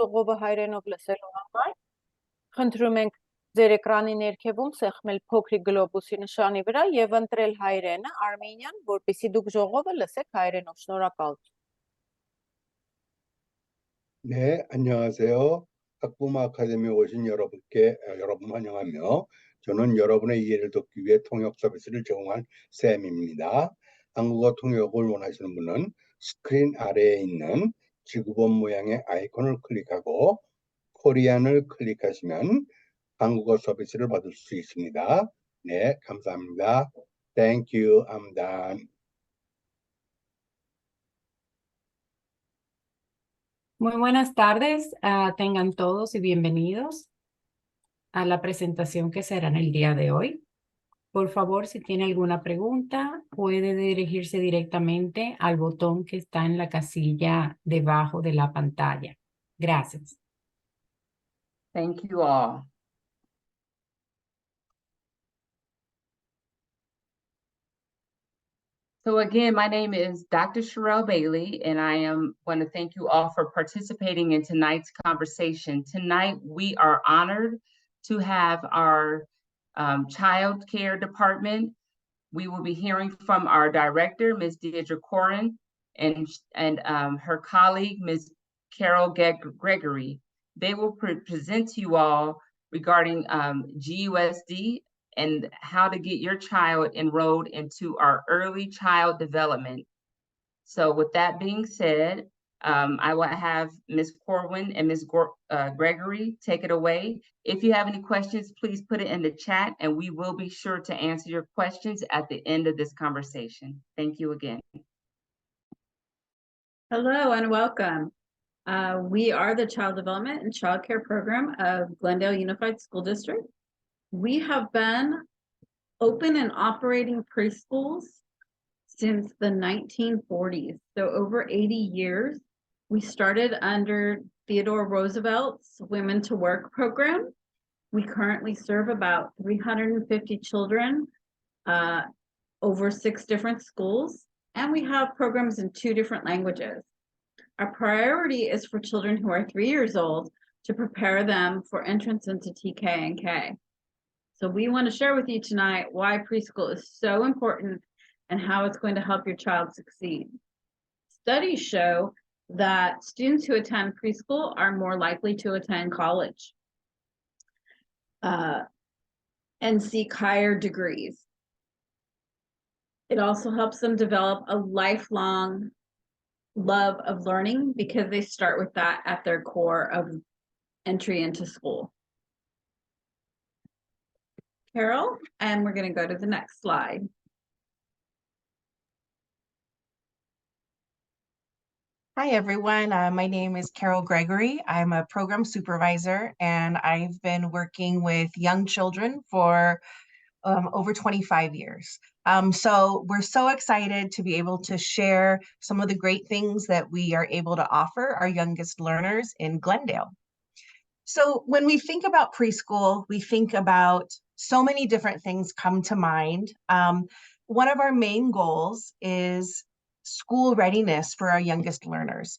ժողովը հայրենով լսելու համար խնդրում ենք ձեր էկրանի ներքևում սեղմել փոքրիկ գլոբուսի նշանի վրա եւ ընտրել հայրենը Armenian, որպեսզի դուք ժողովը լսեք հայրենով։ Շնորհակալություն։ 네, 안녕하세요. 학부모 아카데미에 오신 여러분 환영하며 저는 여러분의 이해를 돕기 위해 통역 서비스를 제공한 쌤입니다. 한국어 통역을 원하시는 분은 스크린 아래에 있는 지구본 모양의 아이콘을 클릭하고 코리안을 클릭하시면 한국어 서비스를 받을 수 있습니다. 네, 감사합니다. Thank you. I'm done. Muy buenas tardes, tengan todos y bienvenidos a la presentación que será en el día de hoy. Por favor, si tiene alguna pregunta, puede dirigirse directamente al botón que está en la casilla debajo de la pantalla. Gracias. Thank you all. So again, my name is Dr. Sherelle Bailey, and I want to thank you all for participating in tonight's conversation. Tonight, we are honored to have our child care department. We will be hearing from our director, Ms. Deidre Corin, and her colleague, Ms. Carol Gregory. They will present to you all regarding GUSD and how to get your child enrolled into our early child development. So with that being said, I will have Ms. Corwin and Ms. Gregory take it away. If you have any questions, please put it in the chat and we will be sure to answer your questions at the end of this conversation. Thank you again. Hello and welcome. We are the Child Development and Child Care Program of Glendale Unified School District. We have been open and operating preschools since the 1940s, so over 80 years. We started under Theodore Roosevelt's Women to Work program. We currently serve about 350 children over 6 different schools, and we have programs in 2 different languages. Our priority is for children who are 3 years old to prepare them for entrance into TK and K. So we want to share with you tonight why preschool is so important and how it's going to help your child succeed. Studies show that students who attend preschool are more likely to attend college and seek higher degrees. It also helps them develop a lifelong love of learning because they start with that at their core of entry into school. Carol, and we're going to go to the next slide. Hi, everyone. My name is Carol Gregory. I'm a program supervisor, and I've been working with young children for over 25 years. So we're so excited to be able to share some of the great things that we are able to offer our youngest learners in Glendale. So when we think about preschool, we think about so many different things come to mind. One of our main goals is school readiness for our youngest learners.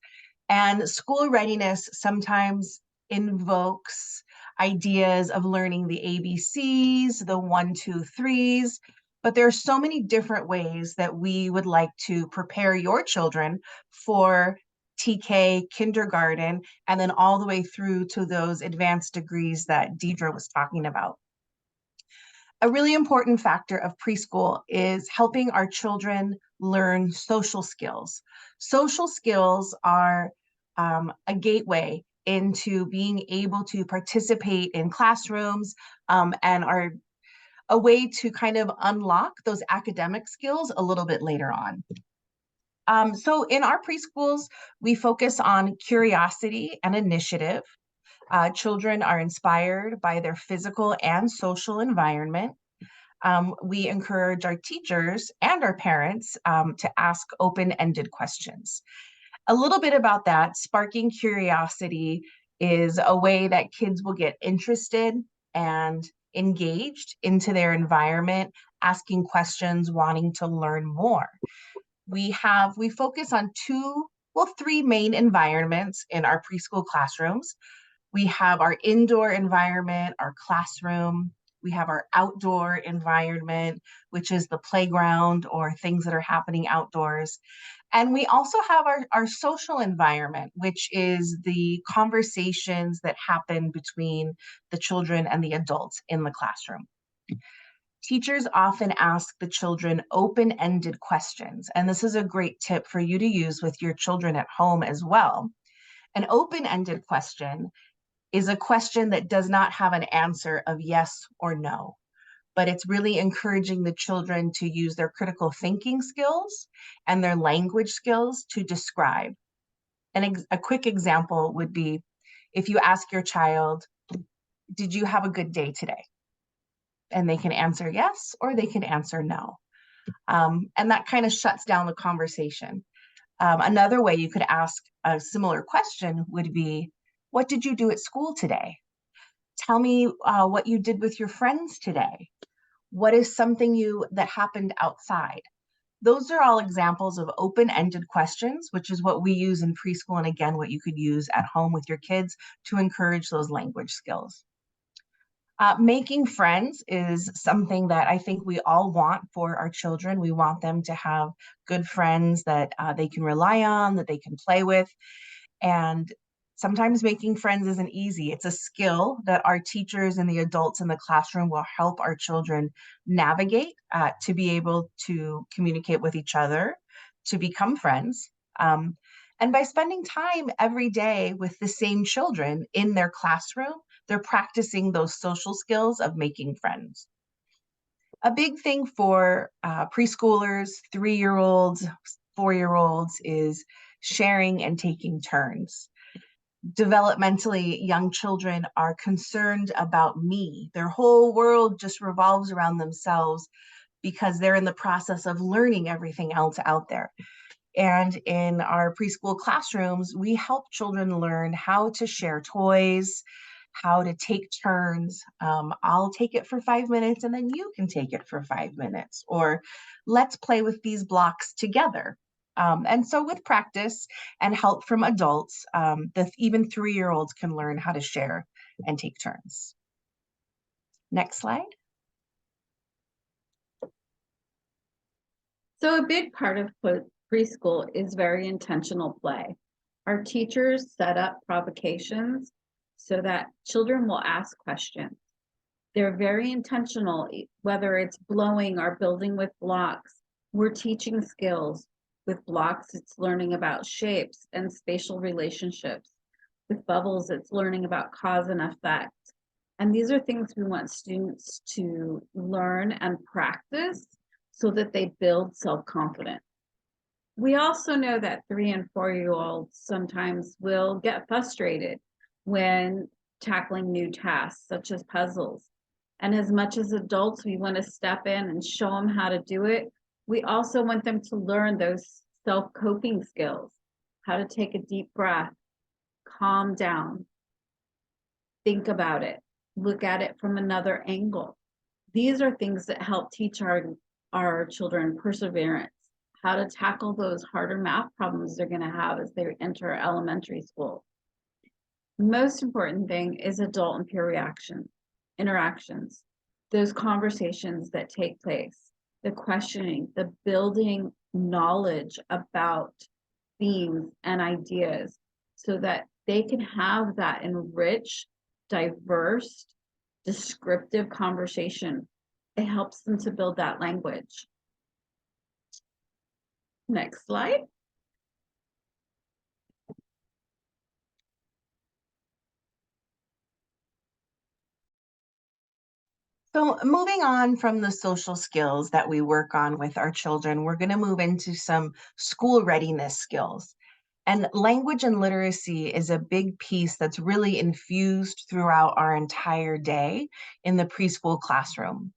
And school readiness sometimes invokes ideas of learning the ABCs, the 1, 2, 3s, but there are so many different ways that we would like to prepare your children for TK, kindergarten, and then all the way through to those advanced degrees that Deidre was talking about. A really important factor of preschool is helping our children learn social skills. Social skills are a gateway into being able to participate in classrooms and are a way to kind of unlock those academic skills a little bit later on. So in our preschools, we focus on curiosity and initiative. Children are inspired by their physical and social environment. We encourage our teachers and our parents to ask open-ended questions. A little bit about that, sparking curiosity is a way that kids will get interested and engaged into their environment, asking questions, wanting to learn more. We focus on 2 well, three main environments in our preschool classrooms. We have our indoor environment, our classroom. We have our outdoor environment, which is the playground or things that are happening outdoors. And we also have our social environment, which is the conversations that happen between the children and the adults in the classroom. Teachers often ask the children open-ended questions, and this is a great tip for you to use with your children at home as well. An open-ended question is a question that does not have an answer of yes or no, but it's really encouraging the children to use their critical thinking skills and their language skills to describe. A quick example would be if you ask your child, did you have a good day today? And they can answer yes, or they can answer no. And that kind of shuts down the conversation. Another way you could ask a similar question would be, what did you do at school today? Tell me what you did with your friends today. What is something that happened outside? Those are all examples of open-ended questions, which is what we use in preschool, and again, what you could use at home with your kids to encourage those language skills. Making friends is something that I think we all want for our children. We want them to have good friends that they can rely on, that they can play with. And sometimes making friends isn't easy. It's a skill that our teachers and the adults in the classroom will help our children navigate to be able to communicate with each other, to become friends. And by spending time every day with the same children in their classroom, they're practicing those social skills of making friends. A big thing for preschoolers, 3-year-olds, 4-year-olds is sharing and taking turns. Developmentally, young children are concerned about me. Their whole world just revolves around themselves because they're in the process of learning everything else out there. And in our preschool classrooms, we help children learn how to share toys, how to take turns. I'll take it for 5 minutes and then you can take it for 5 minutes, or let's play with these blocks together. And so with practice and help from adults, even 3-year-olds can learn how to share and take turns. Next slide. So a big part of preschool is very intentional play. Our teachers set up provocations so that children will ask questions. They're very intentional, whether it's blowing or building with blocks. We're teaching skills. With blocks, it's learning about shapes and spatial relationships. With bubbles, it's learning about cause and effect. And these are things we want students to learn and practice so that they build self-confidence. We also know that 3- and 4-year-olds sometimes will get frustrated when tackling new tasks, such as puzzles. And as much as adults, we want to step in and show them how to do it, we also want them to learn those self-coping skills, how to take a deep breath, calm down, think about it, look at it from another angle. These are things that help teach our children perseverance, how to tackle those harder math problems they're going to have as they enter elementary school. Most important thing is adult and peer interactions, those conversations that take place, the questioning, the building knowledge about themes and ideas so that they can have that enriched, diverse, descriptive conversation. It helps them to build that language. Next slide. So moving on from the social skills that we work on with our children, we're going to move into some school readiness skills. And language and literacy is a big piece that's really infused throughout our entire day in the preschool classroom.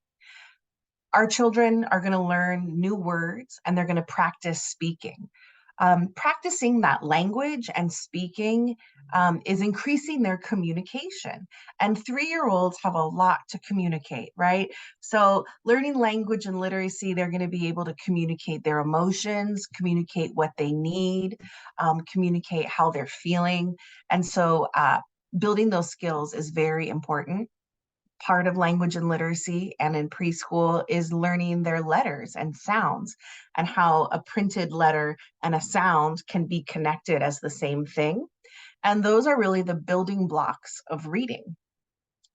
Our children are going to learn new words and they're going to practice speaking. Practicing that language and speaking is increasing their communication. And 3-year-olds have a lot to communicate, right? So learning language and literacy, they're going to be able to communicate their emotions, communicate what they need, communicate how they're feeling. And so building those skills is very important. Part of language and literacy and in preschool is learning their letters and sounds, and how a printed letter and a sound can be connected as the same thing. And those are really the building blocks of reading.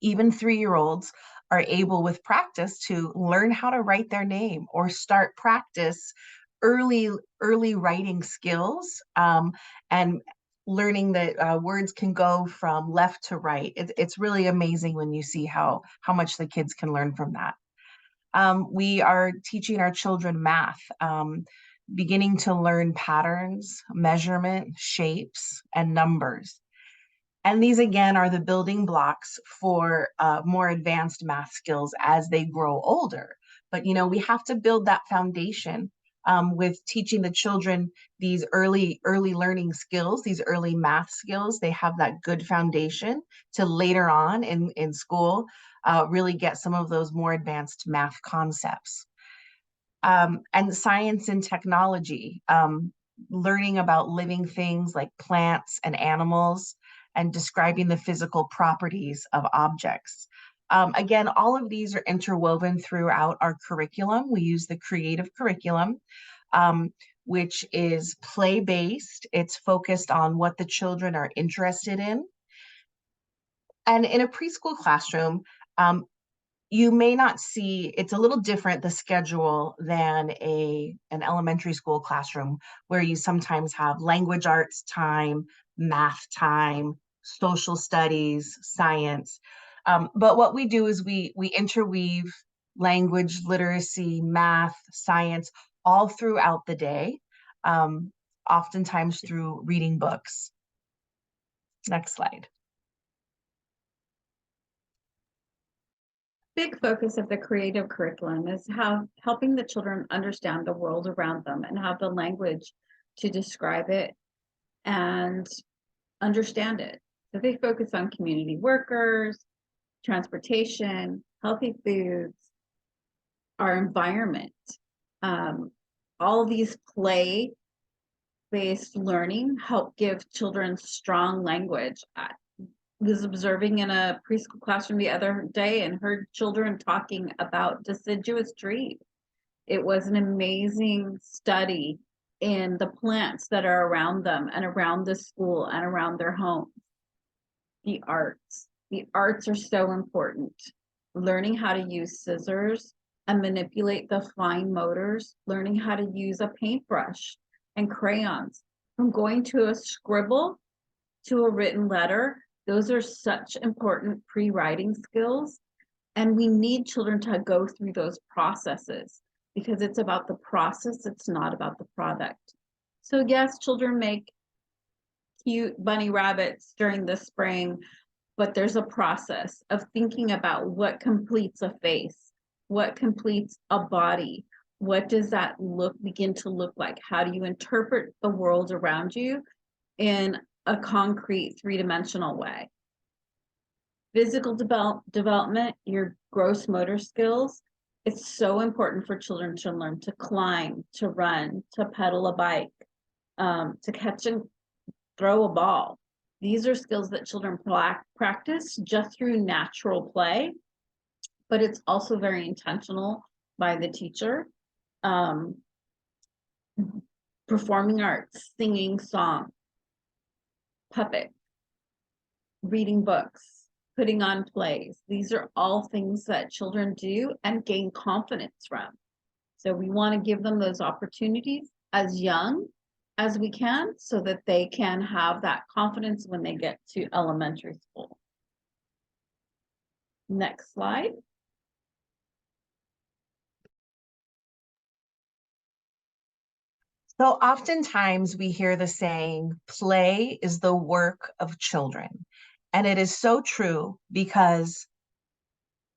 Even 3-year-olds are able with practice to learn how to write their name or start practice early writing skills, and learning that words can go from left to right. It's really amazing when you see how much the kids can learn from that. We are teaching our children math, beginning to learn patterns, measurement, shapes, and numbers. And these, again, are the building blocks for more advanced math skills as they grow older. But, we have to build that foundation with teaching the children these early learning skills, these early math skills. They have that good foundation to later on in school really get some of those more advanced math concepts. And science and technology, learning about living things like plants and animals, and describing the physical properties of objects. Again, all of these are interwoven throughout our curriculum. We use the creative curriculum, which is play-based. It's focused on what the children are interested in. And in a preschool classroom, you may not see, it's a little different, the schedule, than an elementary school classroom, where you sometimes have language arts time, math time, social studies, science. But what we do is we interweave language, literacy, math, science, all throughout the day, oftentimes through reading books. Next slide. Big focus of the creative curriculum is helping the children understand the world around them and have the language to describe it and understand it. So they focus on community workers, transportation, healthy foods, our environment. All these play-based learning help give children strong language. I was observing in a preschool classroom the other day and heard children talking about deciduous trees. It was an amazing study in the plants that are around them and around the school and around their homes. The arts are so important. Learning how to use scissors and manipulate the fine motors, learning how to use a paintbrush and crayons, from going to a scribble to a written letter. Those are such important pre-writing skills, and we need children to go through those processes because it's about the process, it's not about the product. So yes, children make cute bunny rabbits during the spring, but there's a process of thinking about what completes a face, what completes a body, what does that begin to look like? How do you interpret the world around you in a concrete, three-dimensional way? Physical development, your gross motor skills, it's so important for children to learn to climb, to run, to pedal a bike, to catch and throw a ball. These are skills that children practice just through natural play, but it's also very intentional by the teacher. Performing arts, singing songs, puppet, reading books, putting on plays. These are all things that children do and gain confidence from. So we want to give them those opportunities as young as we can so that they can have that confidence when they get to elementary school. Next slide. So oftentimes we hear the saying, play is the work of children. And it is so true, because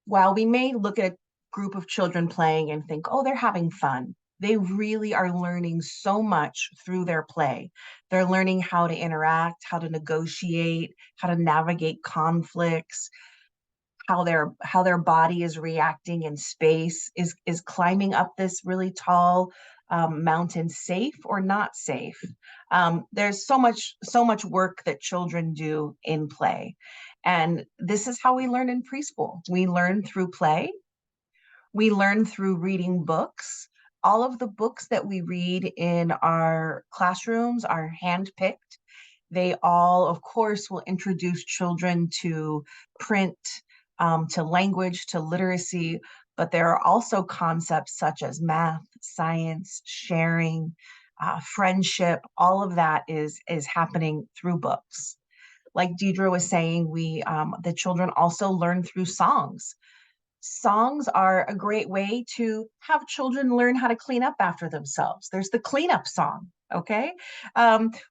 while we may look at a group of children playing and think, oh, they're having fun, They really are learning so much through their play. They're learning how to interact, how to negotiate, how to navigate conflicts, how their body is reacting in space. Is climbing up this really tall mountain safe or not safe? There's so much work that children do in play, and this is how we learn in preschool. We learn through play. We learn through reading books. All of the books that we read in our classrooms are handpicked. They all, of course, will introduce children to print, to language, to literacy, but there are also concepts such as math, science, sharing, friendship. All of that is happening through books. Like Deidre was saying, the children also learn through songs. Songs are a great way to have children learn how to clean up after themselves. There's the cleanup song, okay?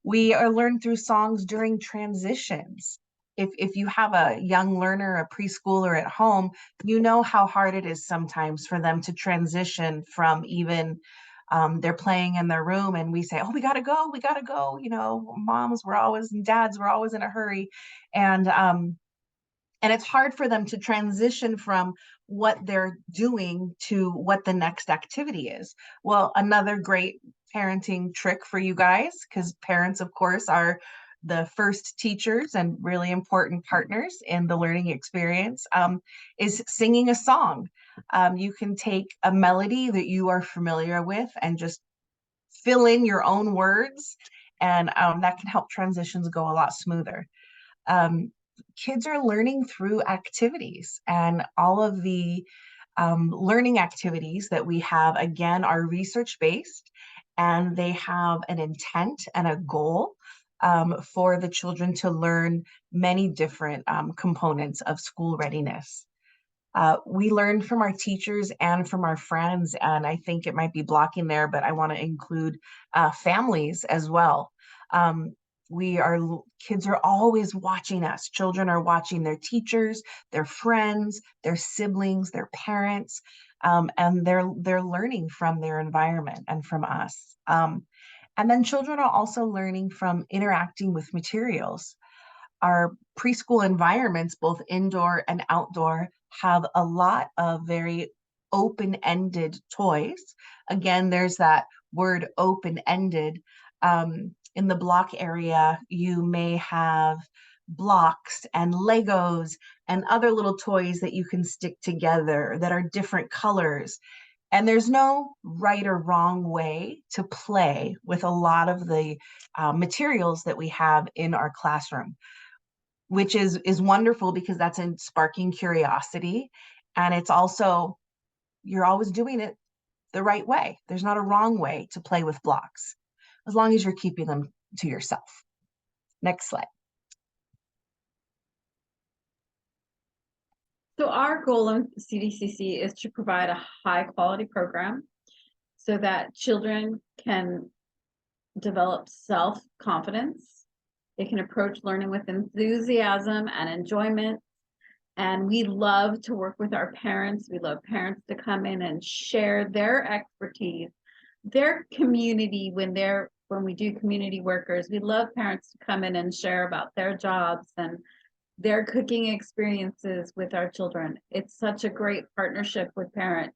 We are learned through songs during transitions. If you have a young learner, a preschooler at home, you know how hard it is sometimes for them to transition from even they're playing in their room and we say, oh, we gotta go. You know, moms, and dads, we're always in a hurry. And it's hard for them to transition from what they're doing to what the next activity is. Well, another great parenting trick for you guys, because parents, of course, are the first teachers and really important partners in the learning experience, is singing a song. You can take a melody that you are familiar with and just fill in your own words, and that can help transitions go a lot smoother. Kids are learning through activities, and all of the learning activities that we have, again, are research-based, and they have an intent and a goal for the children to learn many different components of school readiness. We learn from our teachers and from our friends, and I think it might be blocking there, but I want to include families as well. Kids are always watching us. Children are watching their teachers, their friends, their siblings, their parents, and they're learning from their environment and from us. And then children are also learning from interacting with materials. Our preschool environments, both indoor and outdoor, have a lot of very open-ended toys. Again, there's that word open-ended. In the block area, you may have blocks and Legos and other little toys that you can stick together that are different colors. And there's no right or wrong way to play with a lot of the materials that we have in our classroom, which is wonderful because that's in sparking curiosity. And it's also, you're always doing it the right way. There's not a wrong way to play with blocks, as long as you're keeping them to yourself. Next slide. So our goal in CDCC is to provide a high quality program so that children can develop self-confidence. They can approach learning with enthusiasm and enjoyment. And we love to work with our parents. We love parents to come in and share their expertise, their community. When we do community workers, we love parents to come in and share about their jobs and their cooking experiences with our children. It's such a great partnership with parents,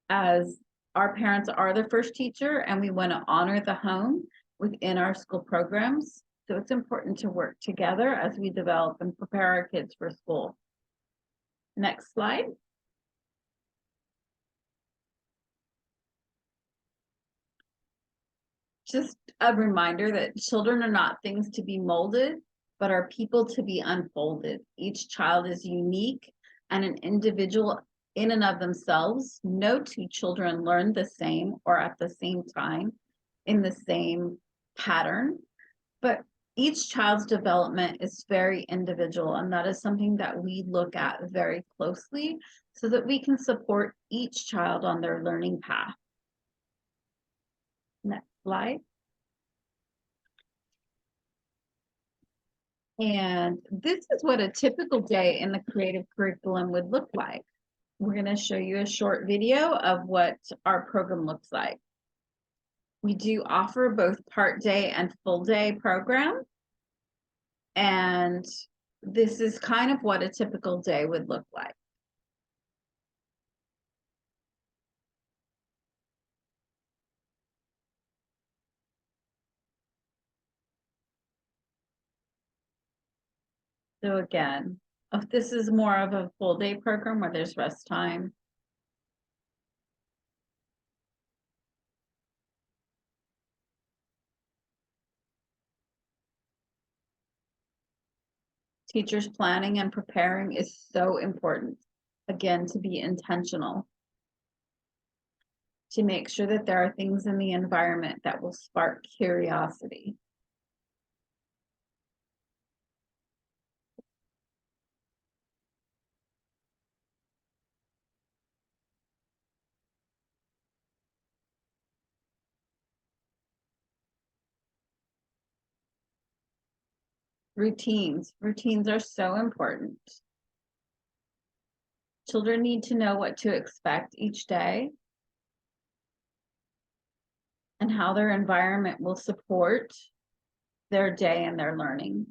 as our parents are the first teacher and we want to honor the home within our school programs. So it's important to work together as we develop and prepare our kids for school. Next slide. Just a reminder that children are not things to be molded, but are people to be unfolded. Each child is unique and an individual in and of themselves. No two children learn the same or at the same time in the same pattern, but each child's development is very individual, and that is something that we look at very closely so that we can support each child on their learning path. Next slide. And this is what a typical day in the creative curriculum would look like. We're going to show you a short video of what our program looks like. We do offer both part day and full day program. And this is kind of what a typical day would look like. So again, if this is more of a full day program where there's rest time. Teachers planning and preparing is so important. Again, to be intentional. To make sure that there are things in the environment that will spark curiosity. Routines. Routines are so important. Children need to know what to expect each day and how their environment will support their day and their learning.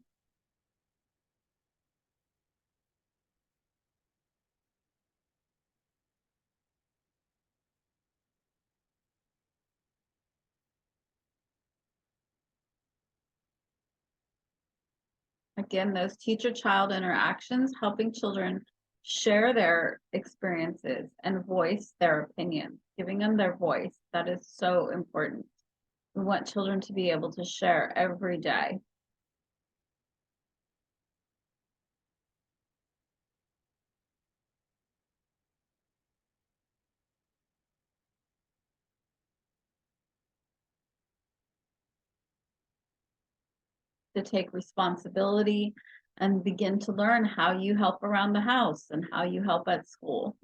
Again, those teacher-child interactions, helping children share their experiences and voice their opinions, giving them their voice. That is so important. We want children to be able to share every day. To take responsibility and begin to learn how you help around the house and how you help at school.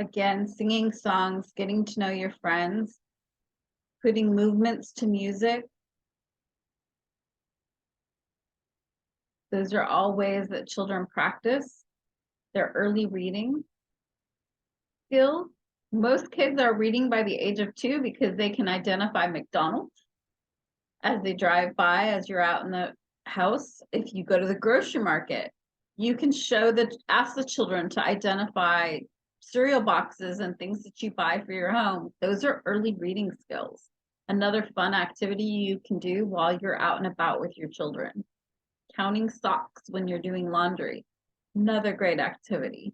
Again, singing songs, getting to know your friends, putting movements to music. Those are all ways that children practice their early reading skills. Most kids are reading by the age of 2 because they can identify McDonald's as they drive by, as you're out in the house. If you go to the grocery market, you can ask the children to identify cereal boxes and things that you buy for your home. Those are early reading skills. Another fun activity you can do while you're out and about with your children. Counting socks when you're doing laundry. Another great activity.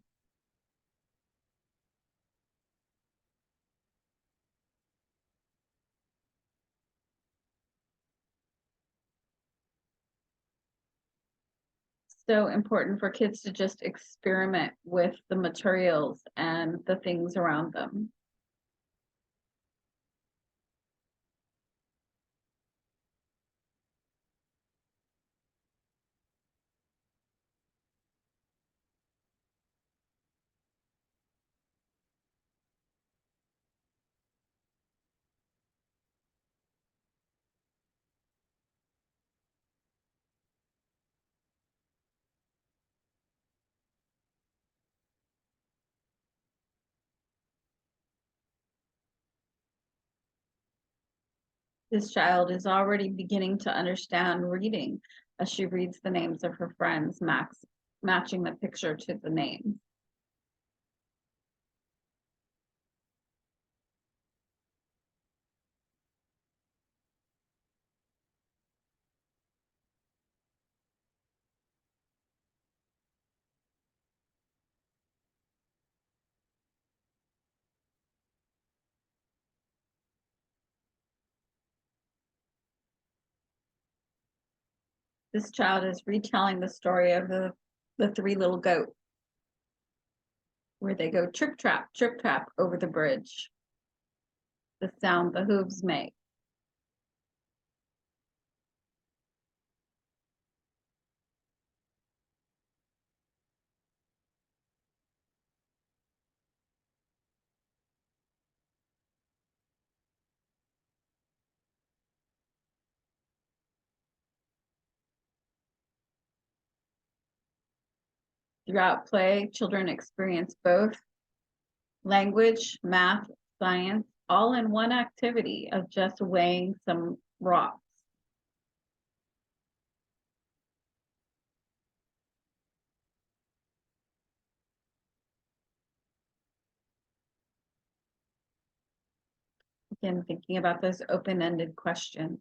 So important for kids to just experiment with the materials and the things around them. This child is already beginning to understand reading as she reads the names of her friends, matching the picture to the name. This child is retelling the story of the 3 little goats, where they go trip trap over the bridge. The sound the hooves make. Throughout play, children experience both language, math, science, all in one activity of just weighing some rocks. Again, thinking about those open-ended questions.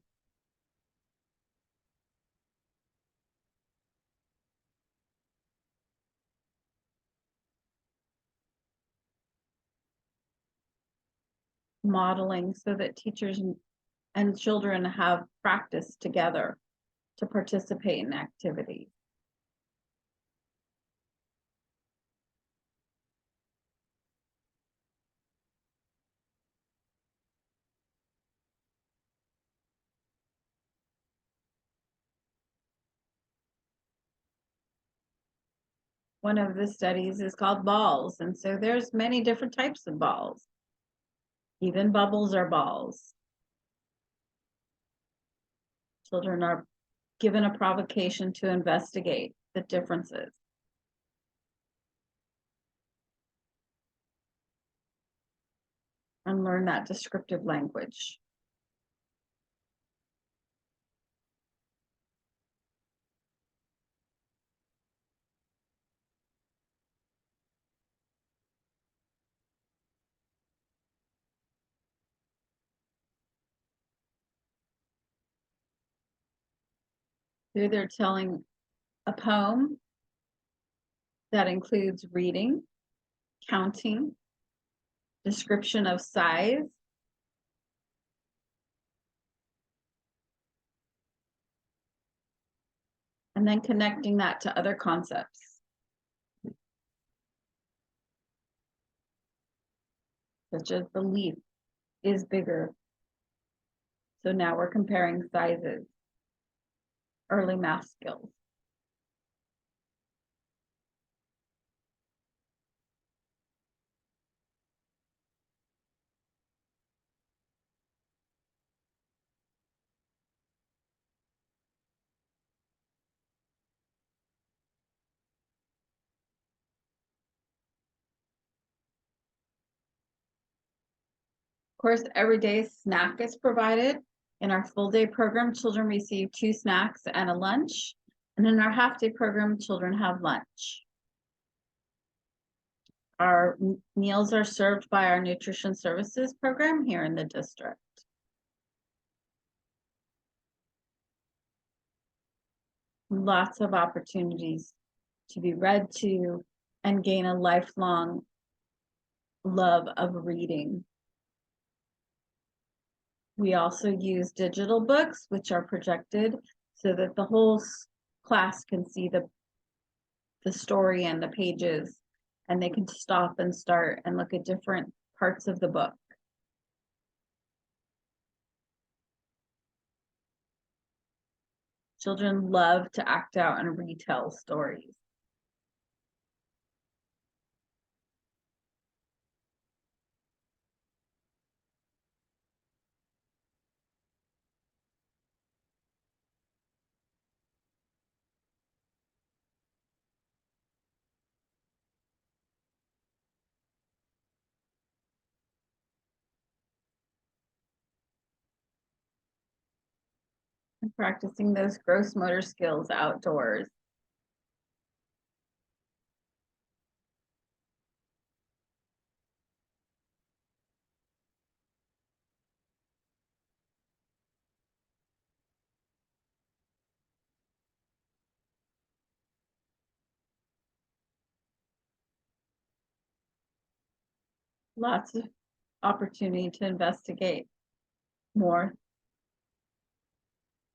Modeling so that teachers and children have practice together to participate in activities. One of the studies is called balls, and so there's many different types of balls. Even bubbles are balls. Children are given a provocation to investigate the differences. And learn that descriptive language. Here they're telling a poem that includes reading, counting, description of size, and then connecting that to other concepts. Such as the leaf is bigger. So now we're comparing sizes. Early math skills. Of course, every day snack is provided. In our full day program, children receive 2 snacks and a lunch. And in our half day program, children have lunch. Our meals are served by our nutrition services program here in the district. Lots of opportunities to be read to and gain a lifelong love of reading. We also use digital books, which are projected so that the whole class can see the story and the pages, and they can stop and start and look at different parts of the book. Children love to act out and retell stories. And practicing those gross motor skills outdoors. Lots of opportunity to investigate more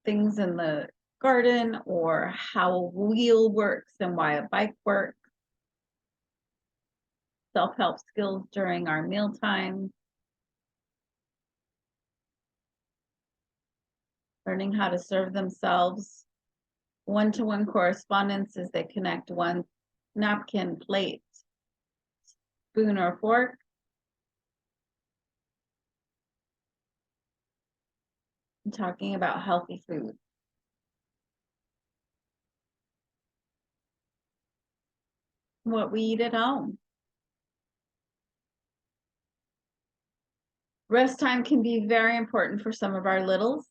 things in the garden, or how a wheel works and why a bike works. Self-help skills during our mealtime. Learning how to serve themselves. One-to-one correspondence as they connect one napkin, plate, spoon, or fork. And talking about healthy food. what we eat at home. Rest time can be very important for some of our littles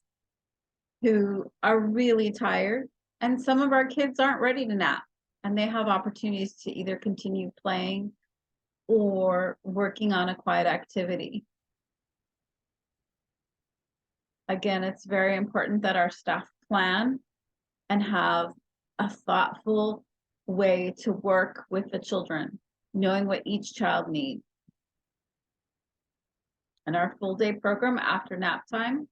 who are really tired, and some of our kids aren't ready to nap, and they have opportunities to either continue playing or working on a quiet activity. Again, it's very important that our staff plan and have a thoughtful way to work with the children, knowing what each child needs. In our full day program after nap time,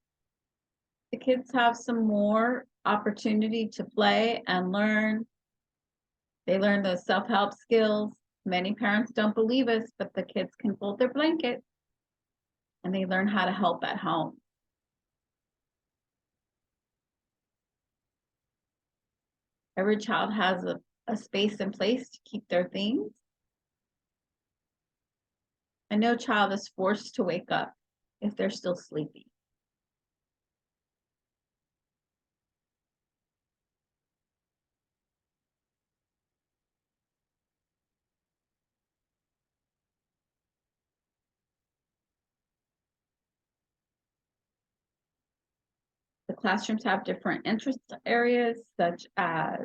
the kids have some more opportunity to play and learn. They learn those self-help skills. Many parents don't believe us, but the kids can fold their blanket and they learn how to help at home. Every child has a space and place to keep their things. And no child is forced to wake up if they're still sleepy. The classrooms have different interest areas, such as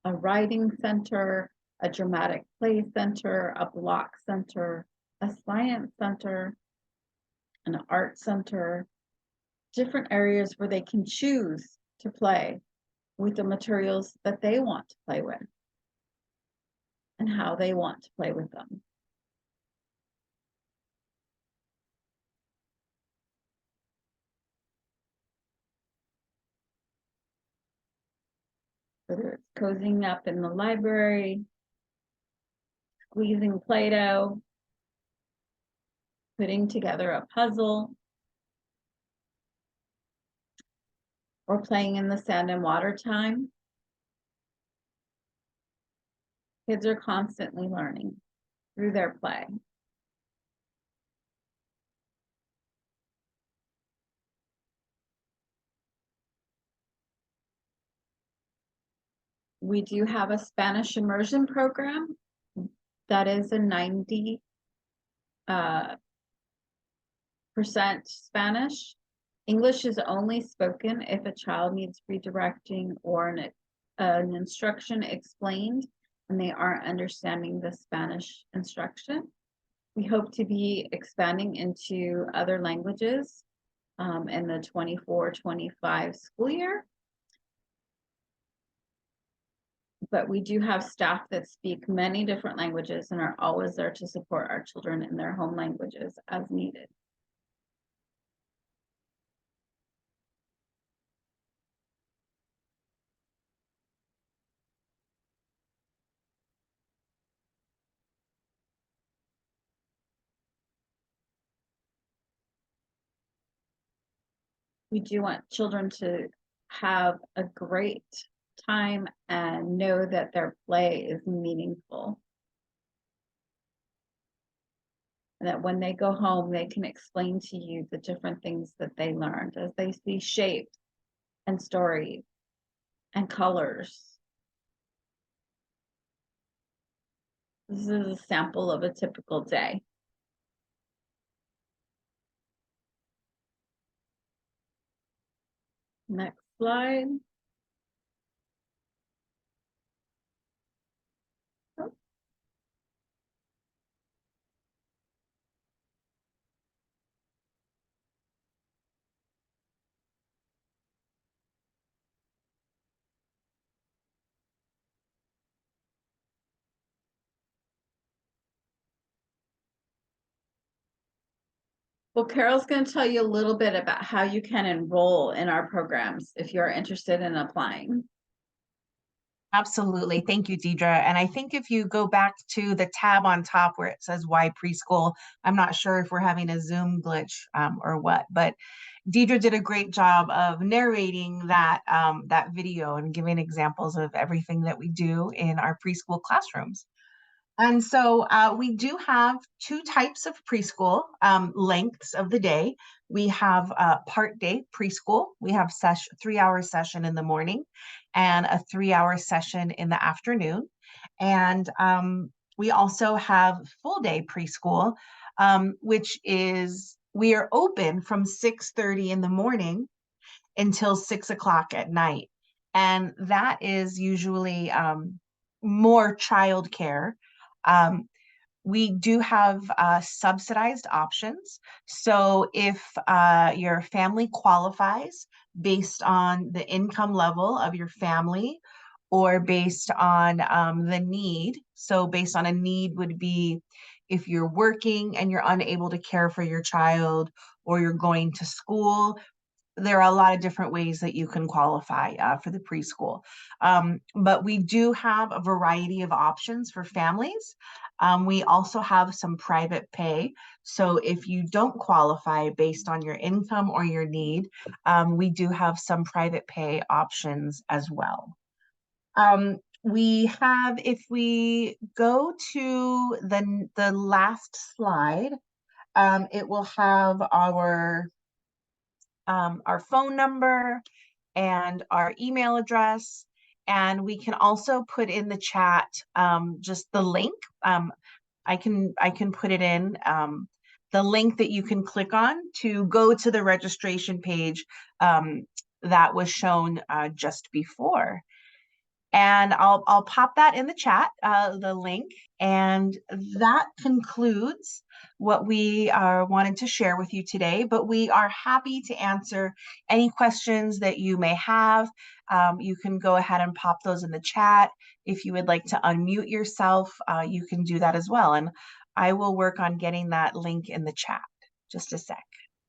a writing center, a dramatic play center, a block center, a science center, an art center, different areas where they can choose to play with the materials that they want to play with and how they want to play with them. Whether it's cozying up in the library, squeezing Play-Doh, putting together a puzzle, or playing in the sand and water time. Kids are constantly learning through their play. We do have a Spanish immersion program that is a 90% Spanish. English is only spoken if a child needs redirecting or an instruction explained and they aren't understanding the Spanish instruction. We hope to be expanding into other languages in the 24-25 school year. But we do have staff that speak many different languages and are always there to support our children in their home languages as needed. We do want children to have a great time and know that their play is meaningful. And that when they go home, they can explain to you the different things that they learned as they see shapes and stories and colors. This is a sample of a typical day. Next slide. Oh. Well, Carol's going to tell you a little bit about how you can enroll in our programs if you're interested in applying. Absolutely. Thank you, Deidre. And I think if you go back to the tab on top where it says why preschool, I'm not sure if we're having a Zoom glitch or what, but Deidre did a great job of narrating that, that video and giving examples of everything that we do in our preschool classrooms. And so we do have two types of preschool lengths of the day. We have part day preschool. We have 3-hour session in the morning and a 3-hour session in the afternoon. And We also have full day preschool, which is we are open from 6:30 in the morning until 6 o'clock at night. And that is usually more childcare. We do have subsidized options. So if your family qualifies based on the income level of your family or based on the need, so based on a need would be if you're working and you're unable to care for your child or you're going to school, there are a lot of different ways that you can qualify for the preschool. But we do have a variety of options for families. We also have some private pay. So if you don't qualify based on your income or your need, we do have some private pay options as well. We have, if we go to the last slide, it will have our phone number and our email address. And we can also put in the chat just the link. I can put it in the link that you can click on to go to the registration page that was shown just before. And I'll pop that in the chat, the link, and that concludes what we wanted to share with you today. But we are happy to answer any questions that you may have. You can go ahead and pop those in the chat. If you would like to unmute yourself, you can do that as well. And I will work on getting that link in the chat. Just a sec.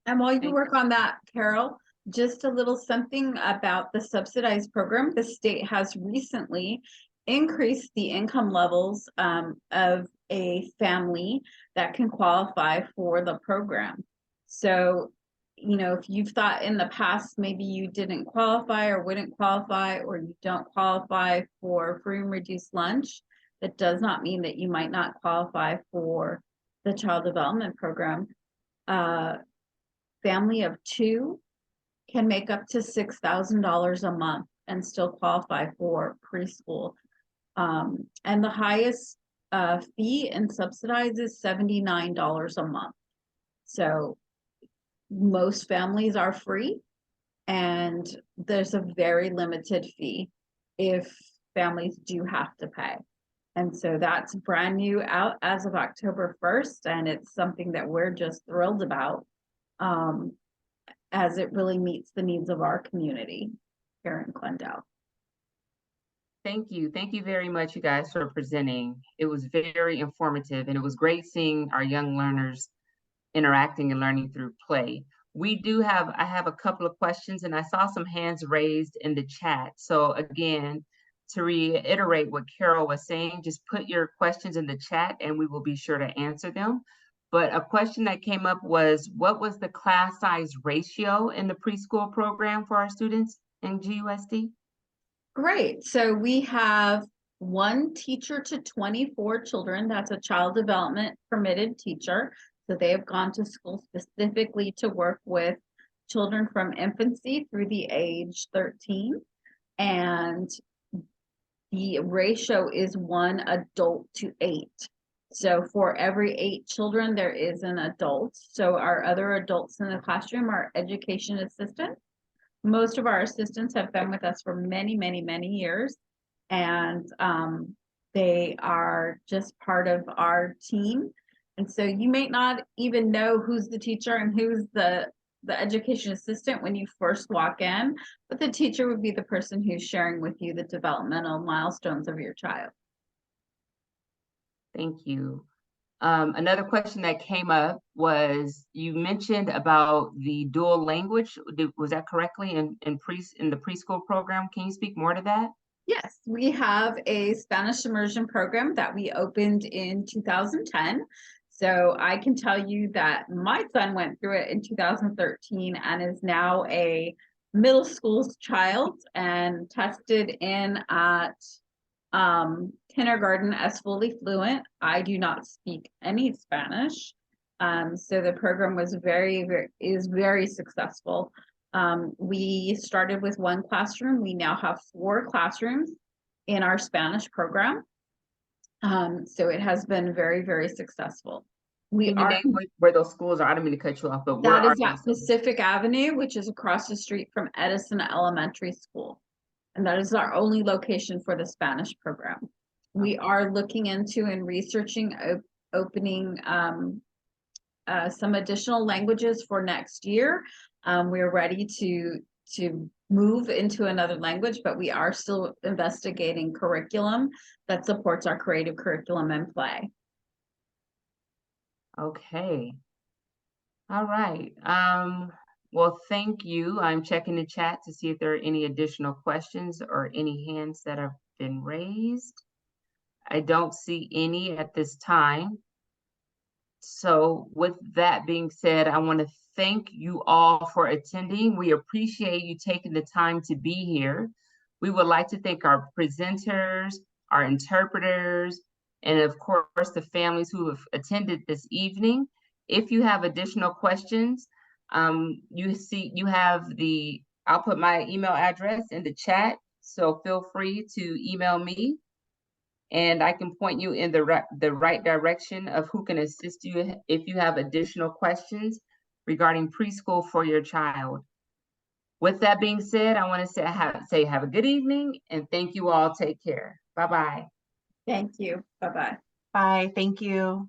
And while you work on that, Carol, just a little something about the subsidized program. The state has recently increased the income levels of a family that can qualify for the program. So, you know, if you've thought in the past maybe you didn't qualify or wouldn't qualify, or you don't qualify for free and reduced lunch, that does not mean that you might not qualify for the child development program. Family of 2 can make up to $6,000 a month and still qualify for preschool. And the highest fee and subsidized is $79 a month. So most families are free, and there's a very limited fee if families do have to pay. And so that's brand new out as of October 1st, and it's something that we're just thrilled about, as it really meets the needs of our community here in Glendale. Thank you. Thank you very much, you guys, for presenting. It was very informative, and it was great seeing our young learners interacting and learning through play. I have a couple of questions, and I saw some hands raised in the chat. So again, to reiterate what Carol was saying, just put your questions in the chat and we will be sure to answer them. But a question that came up was, what was the class size ratio in the preschool program for our students in GUSD? Great. So we have 1 teacher to 24 children. That's a child development permitted teacher. So they have gone to school specifically to work with children from infancy through the age 13. And the ratio is 1 adult to 8. So for every 8 children, there is an adult. So our other adults in the classroom are education assistants. Most of our assistants have been with us for many, many, many years. And they are just part of our team. And so you may not even know who's the teacher and who's the education assistant when you first walk in, but the teacher would be the person who's sharing with you the developmental milestones of your child. Thank you. Another question that came up was, you mentioned about the dual language. Was that correctly in the preschool program? Can you speak more to that? Yes, we have a Spanish immersion program that we opened in 2010. So I can tell you that my son went through it in 2013 and is now a middle school child and tested in at kindergarten as fully fluent. I do not speak any Spanish. So the program was is very successful. We started with 1 classroom. We now have 4 classrooms in our Spanish program. So it has been very, very successful. We Can you are, name where those schools are? I don't mean to cut you off, but where that are is at those? Pacific Avenue, which is across the street from Edison Elementary School. And that is our only location for the Spanish program. We are looking into and researching opening some additional languages for next year. We're ready to move into another language, but we are still investigating curriculum that supports our creative curriculum and play. Okay. All right. Well, thank you. I'm checking the chat to see if there are any additional questions or any hands that have been raised. I don't see any at this time. So with that being said, I want to thank you all for attending. We appreciate you taking the time to be here. We would like to thank our presenters, our interpreters, and of course, the families who have attended this evening. If you have additional questions, I'll put my email address in the chat, so feel free to email me, and I can point you in the right direction of who can assist you if you have additional questions regarding preschool for your child. With that being said, I want to say have a good evening, and thank you all. Take care. Bye-bye. Thank you. Bye-bye. Bye. Thank you.